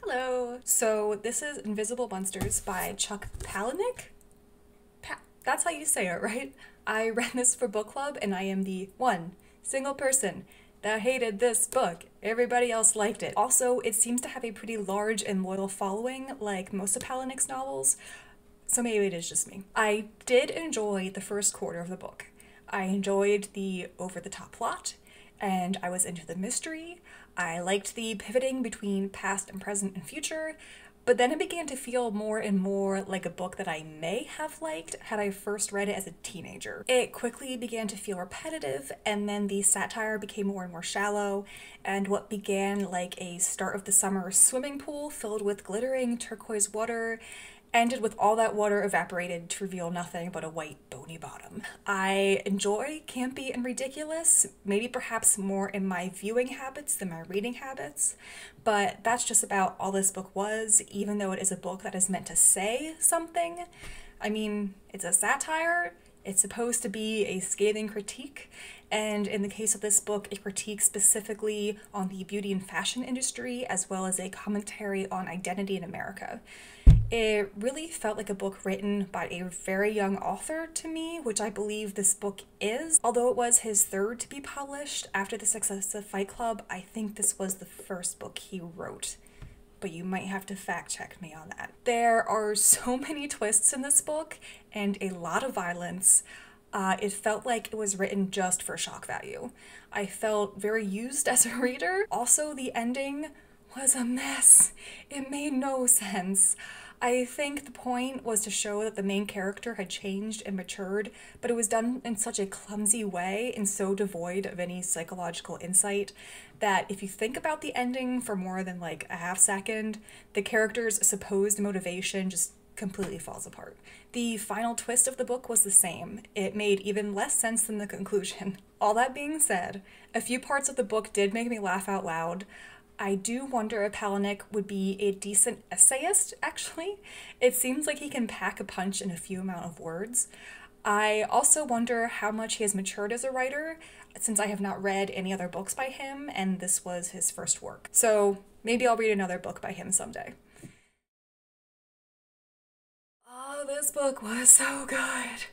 Hello! So this is Invisible Monsters by Chuck Palahniuk? That's how you say it, right? I read this for book club and I am the one single person that hated this book. Everybody else liked it. Also, it seems to have a pretty large and loyal following, like most of Palahniuk's novels, so maybe it is just me. I did enjoy the first quarter of the book. I enjoyed the over-the-top plot, and I was into the mystery. I liked the pivoting between past and present and future, but then it began to feel more and more like a book that I may have liked had I first read it as a teenager. It quickly began to feel repetitive, and then the satire became more and more shallow, and what began like a start of the summer swimming pool filled with glittering turquoise water ended with all that water evaporated to reveal nothing but a white bony bottom. I enjoy campy and ridiculous, maybe perhaps more in my viewing habits than my reading habits, but that's just about all this book was, even though it is a book that is meant to say something. I mean, it's a satire, it's supposed to be a scathing critique, and in the case of this book, a critique specifically on the beauty and fashion industry, as well as a commentary on identity in America. It really felt like a book written by a very young author to me, which I believe this book is. Although it was his third to be published after the success of Fight Club, I think this was the first book he wrote. But you might have to fact check me on that. There are so many twists in this book and a lot of violence. It felt like it was written just for shock value. I felt very used as a reader. Also, the ending was a mess. It made no sense. I think the point was to show that the main character had changed and matured, but it was done in such a clumsy way and so devoid of any psychological insight that if you think about the ending for more than like a half second, the character's supposed motivation just completely falls apart. The final twist of the book was the same. It made even less sense than the conclusion. All that being said, a few parts of the book did make me laugh out loud. I do wonder if Palahniuk would be a decent essayist, actually. It seems like he can pack a punch in a few amount of words. I also wonder how much he has matured as a writer, since I have not read any other books by him, and this was his first work. So maybe I'll read another book by him someday. Oh, this book was so good.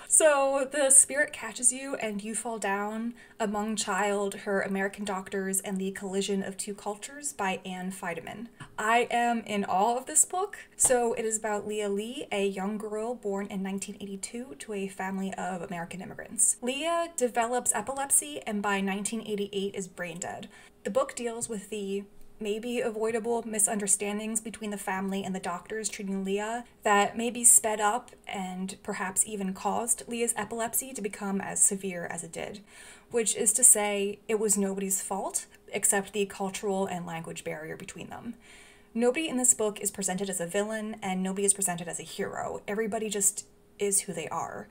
So the spirit catches you and you fall down, Among Child, Her American Doctors, and the Collision of Two Cultures by Anne Feidemann. I am in awe of this book. So it is about Leah Lee, a young girl born in 1982 to a family of American immigrants. Leah develops epilepsy and by 1988 is brain dead. The book deals with the maybe avoidable misunderstandings between the family and the doctors treating Leah that may be sped up and perhaps even caused Leah's epilepsy to become as severe as it did, which is to say it was nobody's fault except the cultural and language barrier between them. Nobody in this book is presented as a villain and nobody is presented as a hero. Everybody just is who they are.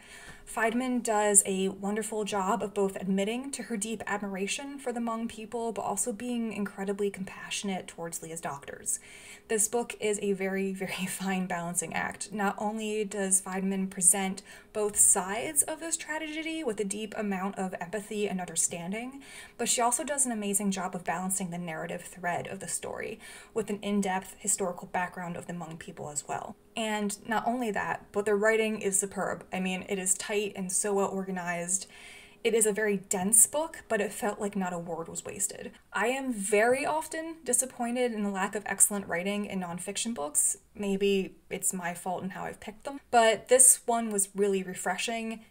Feidemann does a wonderful job of both admitting to her deep admiration for the Hmong people, but also being incredibly compassionate towards Leah's doctors. This book is a very, very fine balancing act. Not only does Feidemann present both sides of this tragedy with a deep amount of empathy and understanding, but she also does an amazing job of balancing the narrative thread of the story with an in-depth historical background of the Hmong people as well. And not only that, but the writing is superb. I mean, it is tight and so well organized. It is a very dense book, but it felt like not a word was wasted. I am very often disappointed in the lack of excellent writing in nonfiction books. Maybe it's my fault in how I've picked them, but this one was really refreshing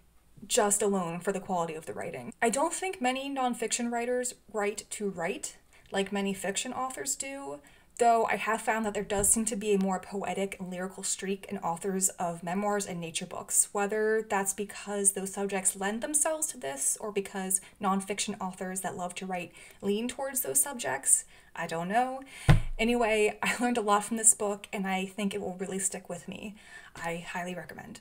just alone for the quality of the writing. I don't think many nonfiction writers write to write like many fiction authors do, though I have found that there does seem to be a more poetic and lyrical streak in authors of memoirs and nature books, whether that's because those subjects lend themselves to this or because nonfiction authors that love to write lean towards those subjects. I don't know. Anyway, I learned a lot from this book and I think it will really stick with me. I highly recommend.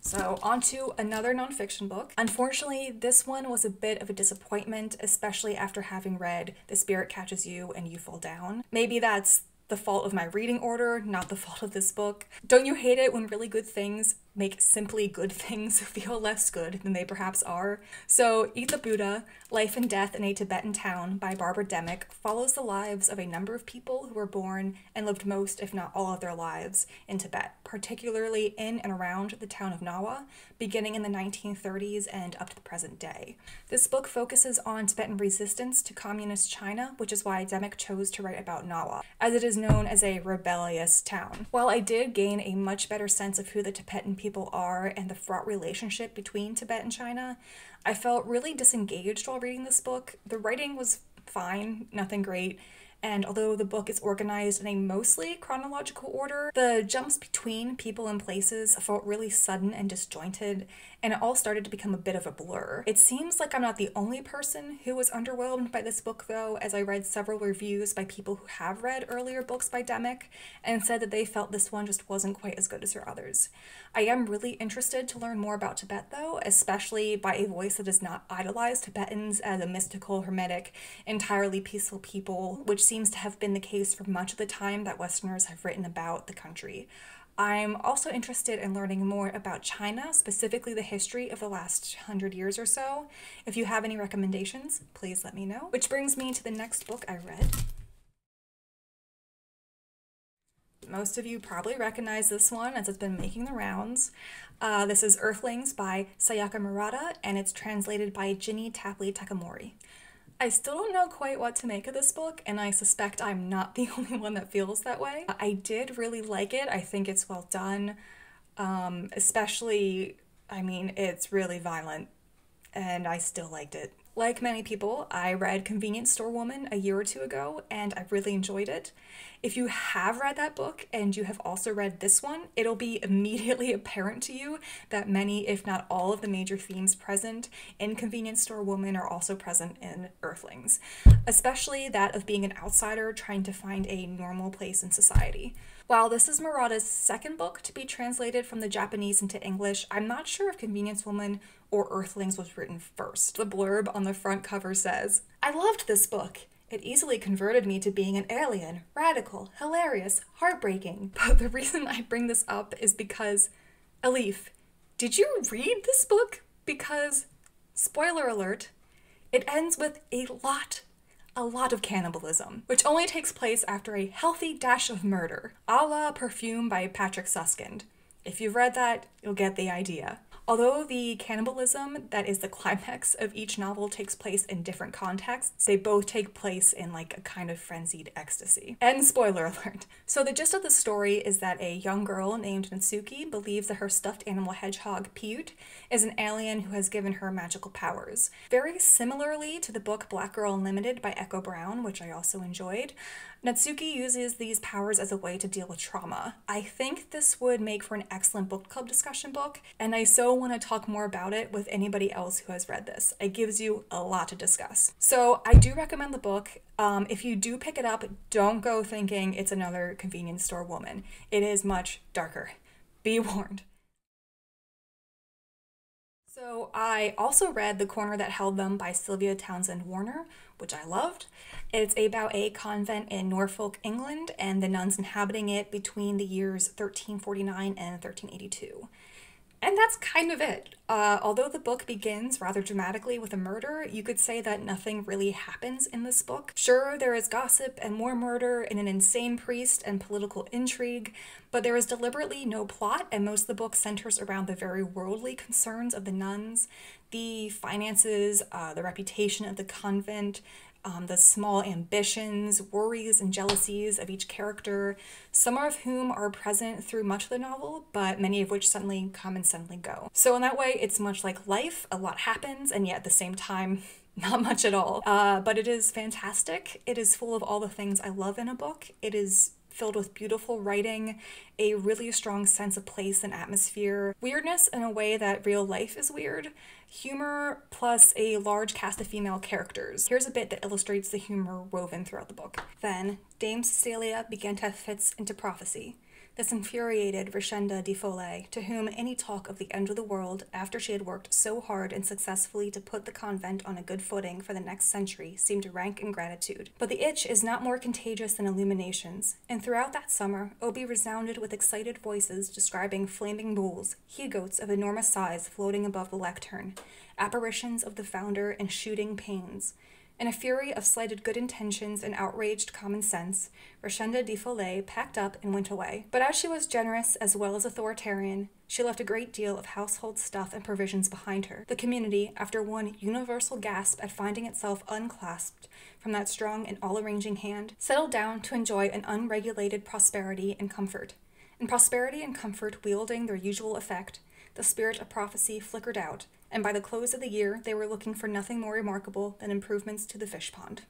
So on to another nonfiction book. Unfortunately, this one was a bit of a disappointment, especially after having read The Spirit Catches You and You Fall Down. Maybe that's the fault of my reading order, not the fault of this book. Don't you hate it when really good things make simply good things feel less good than they perhaps are. So Eat the Buddha, Life and Death in a Tibetan Town by Barbara Demick follows the lives of a number of people who were born and lived most, if not all of their lives in Tibet, particularly in and around the town of Nawa, beginning in the 1930s and up to the present day. This book focuses on Tibetan resistance to communist China, which is why Demick chose to write about Nawa, as it is known as a rebellious town. While I did gain a much better sense of who the Tibetan people are and the fraught relationship between Tibet and China, I felt really disengaged while reading this book. The writing was fine, nothing great, and although the book is organized in a mostly chronological order, the jumps between people and places felt really sudden and disjointed, and it all started to become a bit of a blur. It seems like I'm not the only person who was underwhelmed by this book though, as I read several reviews by people who have read earlier books by Demick and said that they felt this one just wasn't quite as good as her others. I am really interested to learn more about Tibet though, especially by a voice that does not idolize Tibetans as a mystical, hermetic, entirely peaceful people, which seems to have been the case for much of the time that Westerners have written about the country. I'm also interested in learning more about China, specifically the history of the last 100 years or so. If you have any recommendations, please let me know. Which brings me to the next book I read. Most of you probably recognize this one as it's been making the rounds. This is Earthlings by Sayaka Murata, and it's translated by Ginny Tapley Takamori. I still don't know quite what to make of this book, and I suspect I'm not the only one that feels that way. I did really like it. I think it's well done, especially, I mean, it's really violent, and I still liked it. Like many people, I read Convenience Store Woman a year or two ago, and I really enjoyed it. If you have read that book and you have also read this one, it'll be immediately apparent to you that many, if not all, of the major themes present in Convenience Store Woman are also present in Earthlings, especially that of being an outsider trying to find a normal place in society. While this is Murata's second book to be translated from the Japanese into English, I'm not sure if Convenience Woman or Earthlings was written first. The blurb on the front cover says, "I loved this book. It easily converted me to being an alien, radical, hilarious, heartbreaking." But the reason I bring this up is because, Alif, did you read this book? Because, spoiler alert, it ends with a lot of cannibalism, which only takes place after a healthy dash of murder, a la Perfume by Patrick Suskind. If you've read that, you'll get the idea. Although the cannibalism that is the climax of each novel takes place in different contexts, they both take place in like a kind of frenzied ecstasy. And spoiler alert. So the gist of the story is that a young girl named Natsuki believes that her stuffed animal hedgehog, Piyut, is an alien who has given her magical powers. Very similarly to the book Black Girl Unlimited by Echo Brown, which I also enjoyed, Natsuki uses these powers as a way to deal with trauma. I think this would make for an excellent book club discussion book, and I so want to talk more about it with anybody else who has read this. It gives you a lot to discuss. So I do recommend the book. If you do pick it up, don't go thinking it's another Convenience Store Woman. It is much darker. Be warned. So I also read The Corner That Held Them by Sylvia Townsend Warner, which I loved. It's about a convent in Norfolk, England, and the nuns inhabiting it between the years 1349 and 1382. And that's kind of it. Although the book begins rather dramatically with a murder, you could say that nothing really happens in this book. Sure, there is gossip and more murder and an insane priest and political intrigue, but there is deliberately no plot, and most of the book centers around the very worldly concerns of the nuns, the finances, the reputation of the convent, the small ambitions, worries, and jealousies of each character, some of whom are present through much of the novel, but many of which suddenly come and suddenly go. So in that way, it's much like life. A lot happens, and yet at the same time, not much at all. But it is fantastic. It is full of all the things I love in a book. It is filled with beautiful writing, a really strong sense of place and atmosphere, weirdness in a way that real life is weird, humor, plus a large cast of female characters. Here's a bit that illustrates the humor woven throughout the book. Then, Dame Cecilia began to have fits into prophecy. This infuriated Rashenda de Follet, to whom any talk of the end of the world after she had worked so hard and successfully to put the convent on a good footing for the next century seemed rank ingratitude. But the itch is not more contagious than illuminations, and throughout that summer, Obi resounded with excited voices describing flaming bulls, he-goats of enormous size floating above the lectern, apparitions of the founder and shooting pains. In a fury of slighted good intentions and outraged common sense, Rashenda de Follet packed up and went away. But as she was generous as well as authoritarian, she left a great deal of household stuff and provisions behind her. The community, after one universal gasp at finding itself unclasped from that strong and all-arranging hand, settled down to enjoy an unregulated prosperity and comfort. In prosperity and comfort wielding their usual effect, the spirit of prophecy flickered out, and by the close of the year, they were looking for nothing more remarkable than improvements to the fish pond.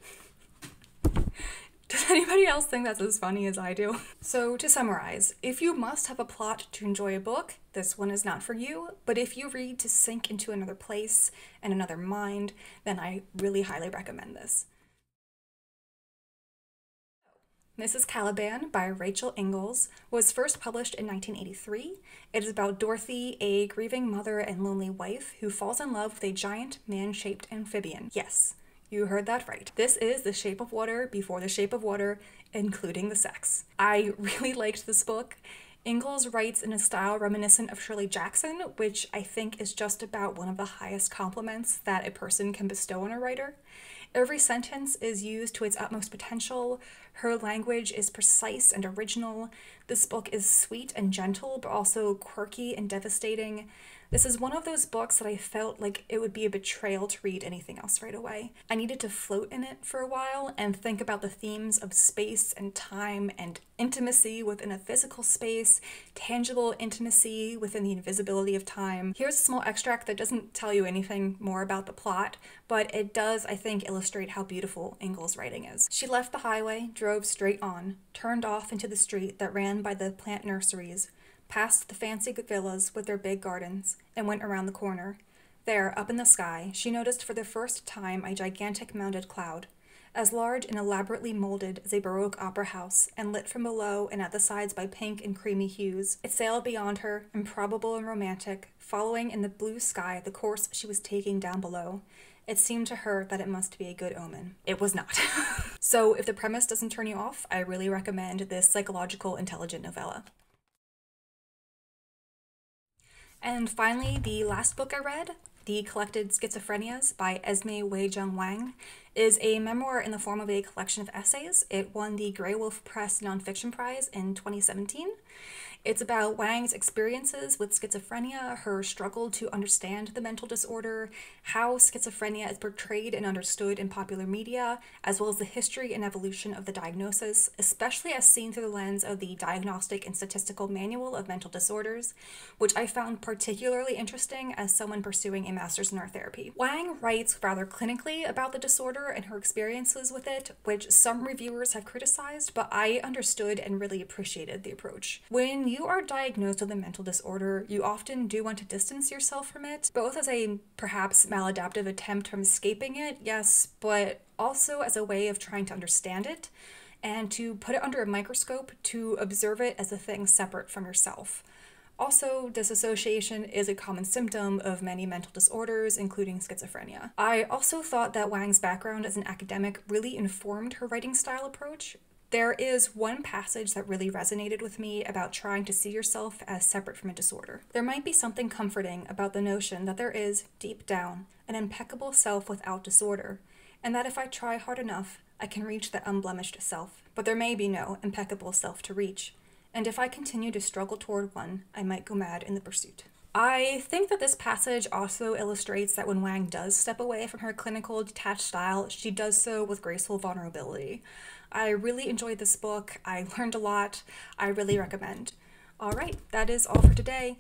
Does anybody else think that's as funny as I do? So, to summarize, if you must have a plot to enjoy a book, this one is not for you, but if you read to sink into another place and another mind, then I really highly recommend this. Is Caliban by Rachel Ingalls was first published in 1983. It is about Dorothy, a grieving mother and lonely wife who falls in love with a giant man-shaped amphibian. Yes, you heard that right. This is The Shape of Water before The Shape of Water, including the sex. I really liked this book. Ingalls writes in a style reminiscent of Shirley Jackson, which I think is just about one of the highest compliments that a person can bestow on a writer. Every sentence is used to its utmost potential. Her language is precise and original. This book is sweet and gentle, but also quirky and devastating. This is one of those books that I felt like it would be a betrayal to read anything else right away. I needed to float in it for a while and think about the themes of space and time and intimacy within a physical space, tangible intimacy within the invisibility of time. Here's a small extract that doesn't tell you anything more about the plot, but it does, I think, illustrate how beautiful Ingalls' writing is. She left the highway, drove straight on, turned off into the street that ran by the plant nurseries, past the fancy villas with their big gardens, and went around the corner. There, up in the sky, she noticed for the first time a gigantic mounted cloud, as large and elaborately molded as a Baroque opera house, and lit from below and at the sides by pink and creamy hues. It sailed beyond her, improbable and romantic, following in the blue sky the course she was taking down below. It seemed to her that it must be a good omen. It was not. So if the premise doesn't turn you off, I really recommend this psychological, intelligent novella. And finally, the last book I read, The Collected Schizophrenias by Esme Wei-Jung Wang, is a memoir in the form of a collection of essays. It won the Grey Wolf Press Nonfiction Prize in 2017. It's about Wang's experiences with schizophrenia, her struggle to understand the mental disorder, how schizophrenia is portrayed and understood in popular media, as well as the history and evolution of the diagnosis, especially as seen through the lens of the Diagnostic and Statistical Manual of Mental Disorders, which I found particularly interesting as someone pursuing a master's in art therapy. Wang writes rather clinically about the disorder and her experiences with it, which some reviewers have criticized, but I understood and really appreciated the approach. When you are diagnosed with a mental disorder, you often do want to distance yourself from it, both as a perhaps maladaptive attempt from escaping it, yes, but also as a way of trying to understand it and to put it under a microscope to observe it as a thing separate from yourself. Also, disassociation is a common symptom of many mental disorders, including schizophrenia. I also thought that Wang's background as an academic really informed her writing style approach. There is one passage that really resonated with me about trying to see yourself as separate from a disorder. There might be something comforting about the notion that there is, deep down, an impeccable self without disorder, and that if I try hard enough, I can reach that unblemished self. But there may be no impeccable self to reach, and if I continue to struggle toward one, I might go mad in the pursuit. I think that this passage also illustrates that when Wang does step away from her clinical, detached style, she does so with graceful vulnerability. I really enjoyed this book. I learned a lot. I really recommend. All right, that is all for today.